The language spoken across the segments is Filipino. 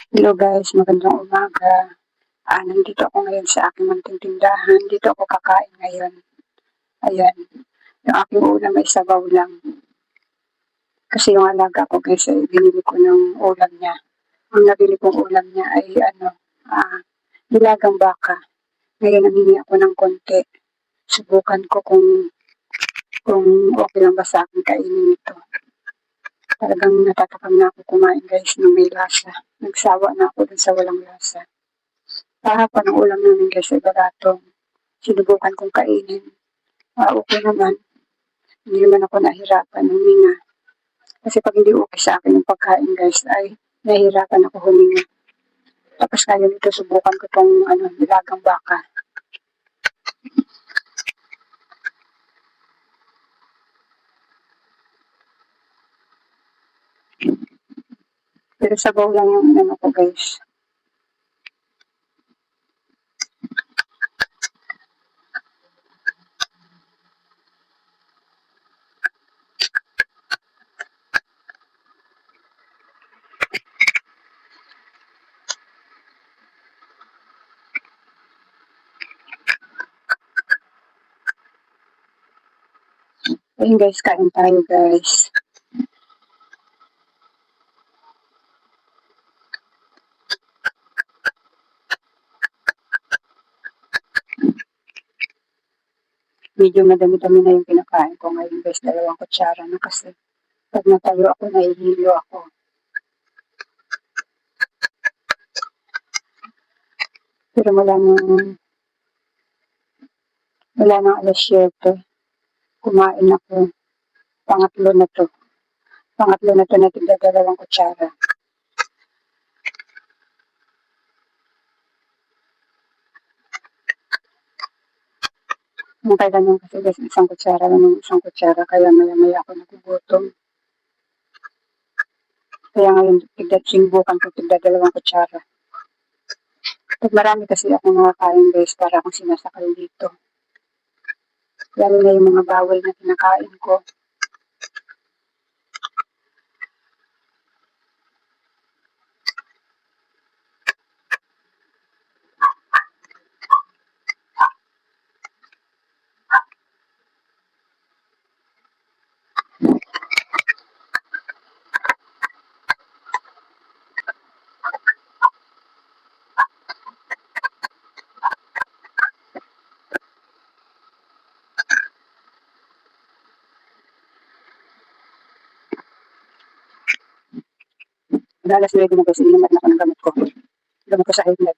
Hello guys, magandang umaga. Nandito ako ngayon sa aking munting tindahan. Dito ako kakain ngayon. Ayan, yung aking ulam ay sabaw lang. Kasi yung alaga ko guys ay binili ko ng ulam niya. Ang nabili kong ulam niya ay nilagang baka. Ngayon namili ako ng konti. Subukan ko kung okay lang ba sa akin kainin ito. Talagang natatakam na ako kumain guys ng may lasa. Nagsawa na ako dun sa walang lasa. Kahapon ang ulam namin guys ay barato. Sinubukan kong kainin. Okay naman. Hindi naman ako nahirapan huminga. Kasi pag hindi okay sa akin yung pagkain guys ay nahihirapan ako huminga. Tapos ngayon ito subukan ko tong nilagang baka. Pero sabaw lang yung ko guys. Ayun guys, kain tayo guys. Medyo madami-dami na yung kinakain ko ngayon guys. 2 kutsara na kasi pag natayo ako, nahihilo ako. Pero wala nang alas 7. Kumain ako. Pangatlo na to na tigda 2 kutsara. Yung kaya ganyan kasi guys, 1 kutsara lang ng 1 kutsara. Kaya maya-maya ako nagugutom. Kaya ngayon, sinubukan ko tigda 2 kutsara. Pag marami kasi ako nakakain guys, para akong sinasakal dito. Lalo na yung mga bawal na kinakain ko. Alas 9 na guys, ininom na ako ng gamot ko. Gamot ko sa high blood.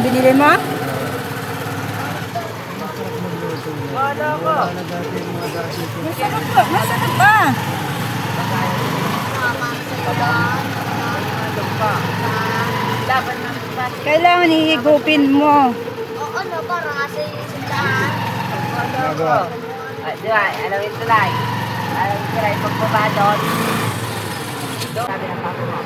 Binili mo? Wala ko. Masarap ba? Masarap ba? Kailangan ihigupin mo. Oo, no, parang kasi yung sindahan. Alam ito lang. Alam ito lang, pagbaba doon. Sabi ng papa mo.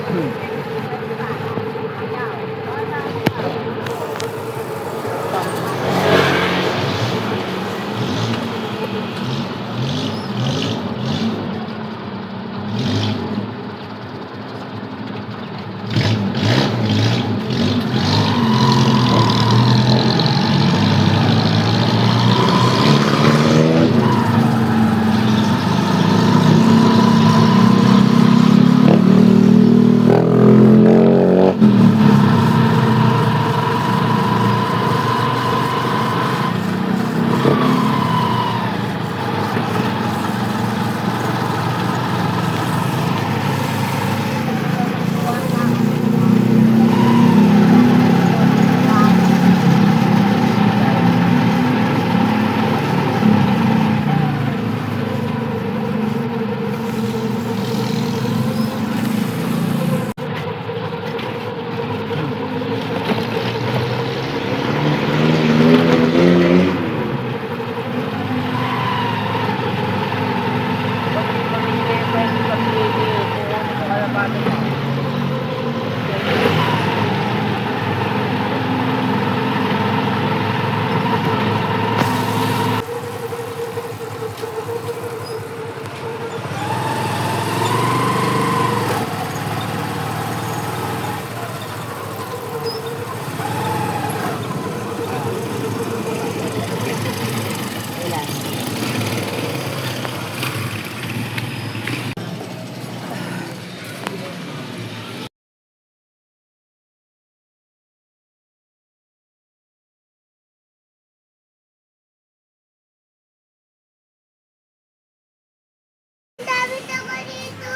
Dami naman dito.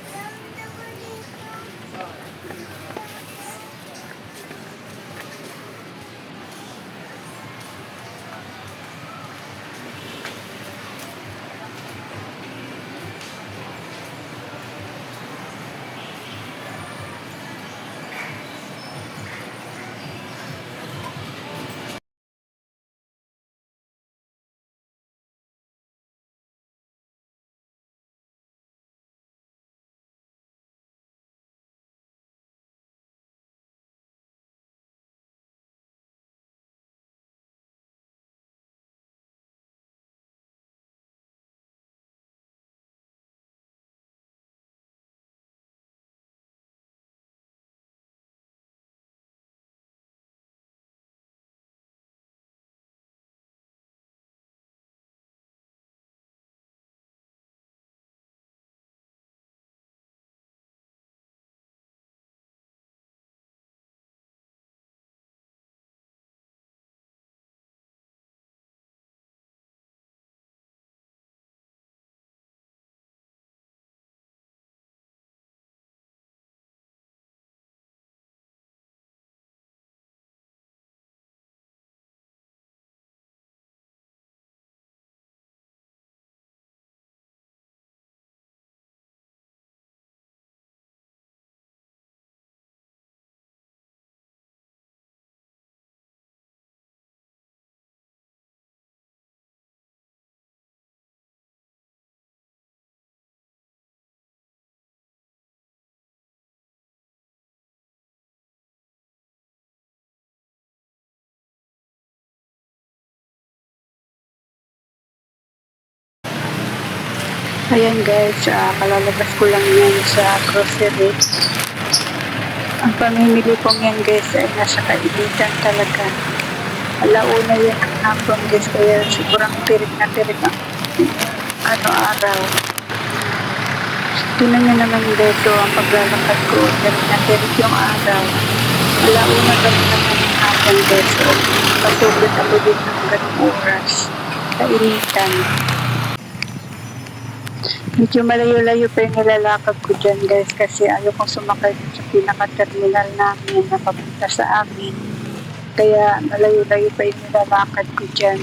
Dami naman dito. Ayan guys, kalalabas ko lang yan sa grocery. Ang pamimili ko yan guys ay nasa kainitan talaga. Alauna yan ang hapon guys, kaya sobrang tirik na tirik ang araw. Tingnan nyo naman guys, ang paglalakad ko, tirik na tirik yung araw. Alauna kami naman ang hapon guys, so pasugod ako din ng ganong oras. Kainitan. Medyo malayo-layo pa yung nilalakad ko dyan guys kasi ayaw kong sumakay sa pinaka-terminal namin na papunta sa amin. Kaya malayo-layo pa yung nilalakad ko dyan.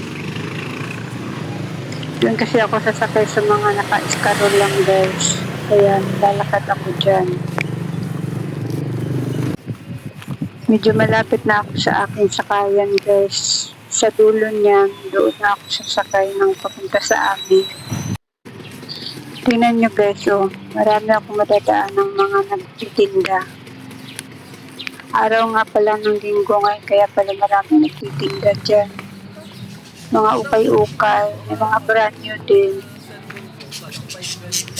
Doon kasi ako sasakay sa mga naka-escarol lang guys. Kaya nilalakad ako dyan. Medyo malapit na ako sa aking sakayan guys. Sa dulo niyan, doon na ako sasakay ng papunta sa amin. Tingnan nyo guys, marami akong madadaan ng mga nagtitinda. Araw nga pala ng linggo ngayon, kaya pala marami nagtitinda dyan. Mga ukay-ukay, may mga brand new din.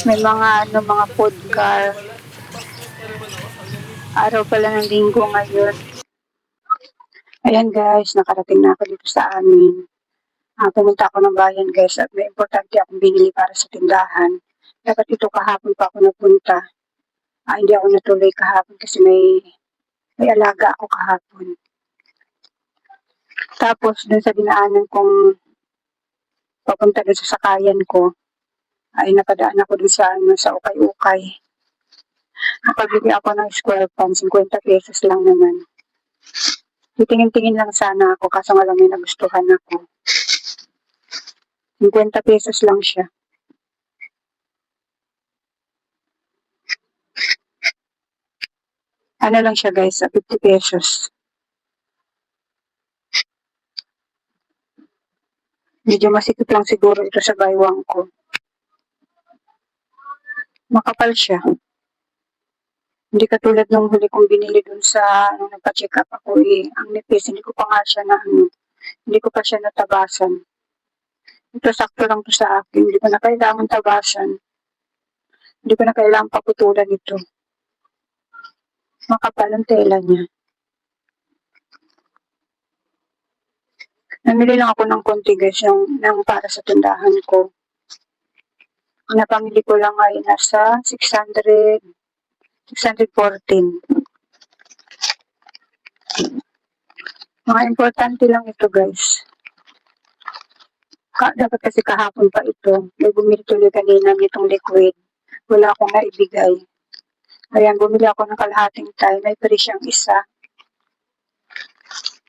May mga food car. Araw pala ng linggo ngayon. Ayan guys, nakarating na ako dito sa amin. Pumunta ako ng bayan guys at may importante akong binili para sa tindahan. Dapat ito kahapon pa ako napunta. Hindi ako natuloy kahapon kasi may alaga ako kahapon. Tapos dun sa dinaanan kong papunta dun sa sakayan ko, ay napadaan ako dun sa ukay-ukay. Nakabili ako ng square pan, 50 pesos lang naman. Titingin-tingin lang sana ako kaso nga lang may nagustuhan ako. 50 pesos lang siya. Ano lang siya guys, 50 pesos. Medyo masikip lang siguro ito sa baywang ko. Makapal siya. Hindi katulad nung huli kong binili dun sa nagpa-check up ako ang nipis, hindi ko pa nga siya hindi ko pa siya natabasan. Ito sakto lang to sa akin, hindi ko na kailangan tabasan. Hindi ko na kailangan paputulan ito. Makapal ang tela niya. Namili lang ako ng konti guys, yung para sa tindahan ko. Ang napamili ko lang ay nasa 614. Mga importante lang ito guys. Dapat kasi kahapon pa ito. May bumili tuloy kanina nitong liquid. Wala akong naibigay. Ayan, bumili ako ng kalahating Thai. May free siyang isa.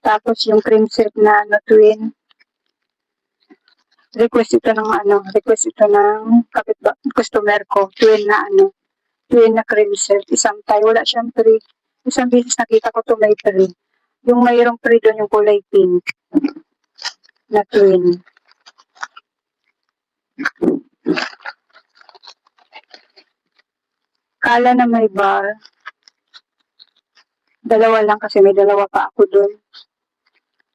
Tapos yung cream silk na twin. Request ito ng customer ko. Twin na cream silk. Isang Thai. Wala siyang free. Isang beses nakita ko ito may free. Yung mayroong free doon yung kulay pink na twin. Kala na may bar. Dalawa lang kasi may dalawa pa ako doon.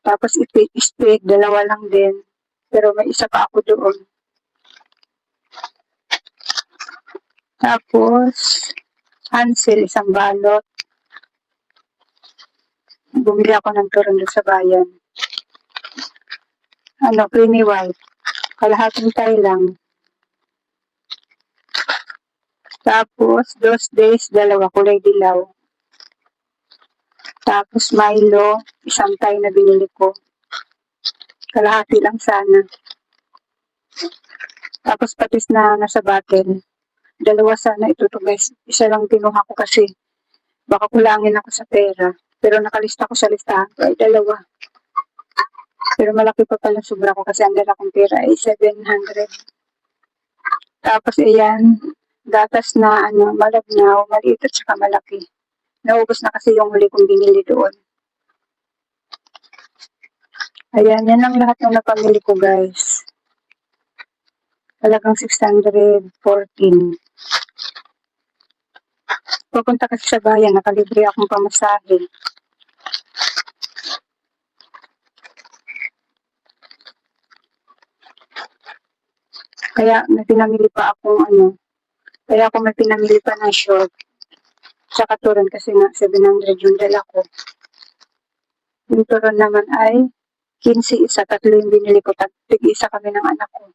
Tapos split, dalawa lang din. Pero may isa pa ako doon. Tapos, Hansel, isang balot. Bumili ako ng turon doon sa bayan. Creamy white. Kalahating Thai lang. Tapos, those days, dalawa kulay dilaw. Tapos, Milo, isang Thai na binili ko. Kalahati lang sana. Tapos, patis na nasa bottle. Dalawa sana ito to guys. Isa lang kinuha ko kasi baka kulangin ako sa pera. Pero nakalista ko sa listahan ko ay dalawa. Pero malaki pa pala sobra ko kasi ang dala kong pera ay 700. Tapos ayan, gatas na malabnaw, maliit at saka malaki. Naubos na kasi yung huli kong binili doon. Ayan, yan ang lahat ng napamili ko guys. Talagang 614. Pupunta kasi sa bayan, nakalibre akong pamasahe. Kaya may pinamili pa akong kaya ako may pinamili pa na short. Tsaka turon kasi nga 700 yung dala ko. Yung turon naman ay 15 isa, tatlo yung binili ko, tig-isa kami ng anak ko.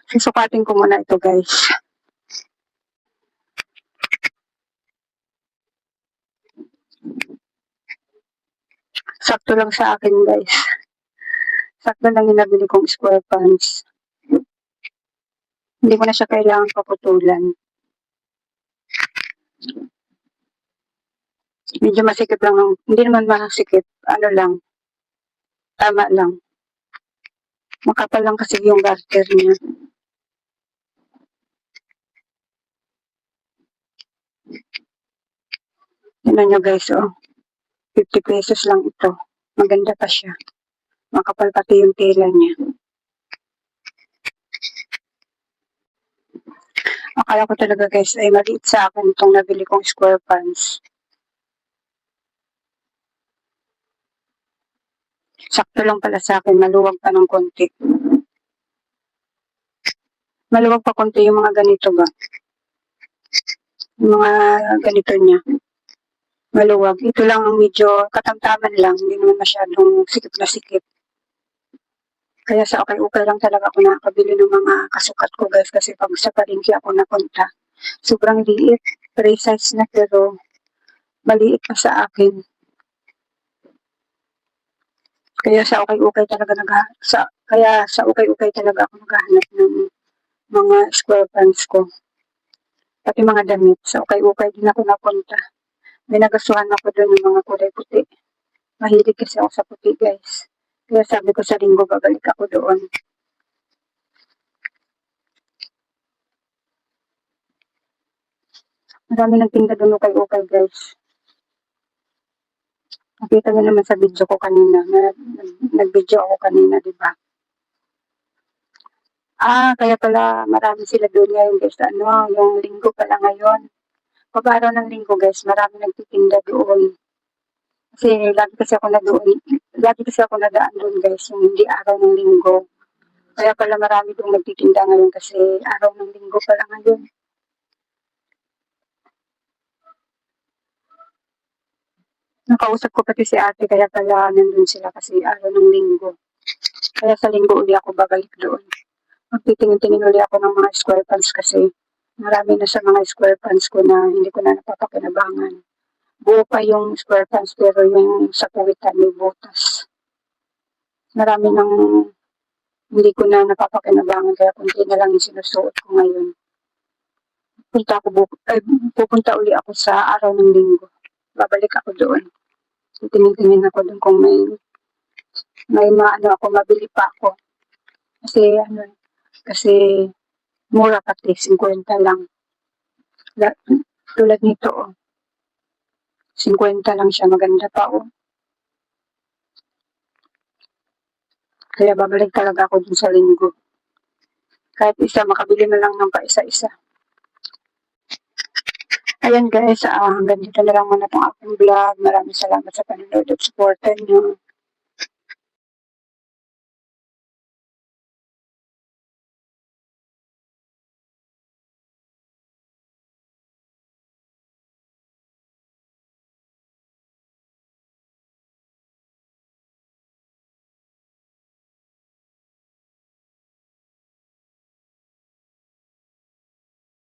Susukatin ko muna ito guys. Sakto lang sa akin guys. Sakto lang yung nabili kong square pants. Hindi ko na siya kailangan paputulan. Medyo masikip lang. Hindi naman masikip. Tama lang. Makapal lang kasi yung garter niya. Tignan nyo guys, 50 pesos lang ito. Maganda pa siya. Makapal pati yung tela niya. Akala ko talaga guys ay maliit sa akin itong nabili kong square pants. Sakto lang pala sa akin, maluwag pa ng konti. Maluwag pa konti yung mga ganito ba? Yung mga ganito niya. Maluwag. Ito lang ang medyo katamtaman lang. Hindi naman masyadong sikip na sikip. Kaya sa okay lang talaga ako nakakabili ng mga kasukat ko guys. Kasi pag sa palengke ako napunta, sobrang liit. Pre-size na pero maliit pa sa akin. Kaya sa okay talaga ako naghahanap ng mga square pants ko. Pati mga damit. Sa okay din ako napunta. May nagustuhan ako doon ng mga kulay puti. Mahilig kasi ako sa puti guys. Kaya sabi ko sa linggo babalik ako doon. Marami nagtinda doon okay guys. Nakita niyo naman sa video ko kanina. Nag-video ako kanina, di ba? Kaya pala marami sila doon ngayon guys. Yung linggo pala ngayon. Pag-araw ng linggo guys, marami nagtitinda doon. Kasi lagi kasi ako nadaan doon guys, yung hindi araw ng linggo. Kaya pala marami doon nagtitinda ngayon kasi araw ng linggo pala ngayon. Nakausap ko pati si ate kaya pala nandun sila kasi araw ng linggo. Kaya sa linggo uli ako babalik doon. Magtitingin-tingin uli ako ng mga square pants kasi marami na sa mga square pants ko na hindi ko na napapakinabangan. Buo pa yung square pants pero yung sa puwitan may butas. Marami nang hindi ko na napapakinabangan kaya kunti na lang yung sinusuot ko ngayon. Pupunta uli ako sa araw ng linggo. Babalik ako doon. Tingin-tingin ako doon kung may mabili pa ako. Kasi mura pati, 50 lang. Tulad nito, 50 lang siya, maganda pa, Kaya babalik talaga ako dun sa linggo. Kahit isa, makabili na lang ng pa-isa-isa. Ayan guys, hanggang dito na lang muna itong aking vlog. Maraming salamat sa panonood at supportan nyo.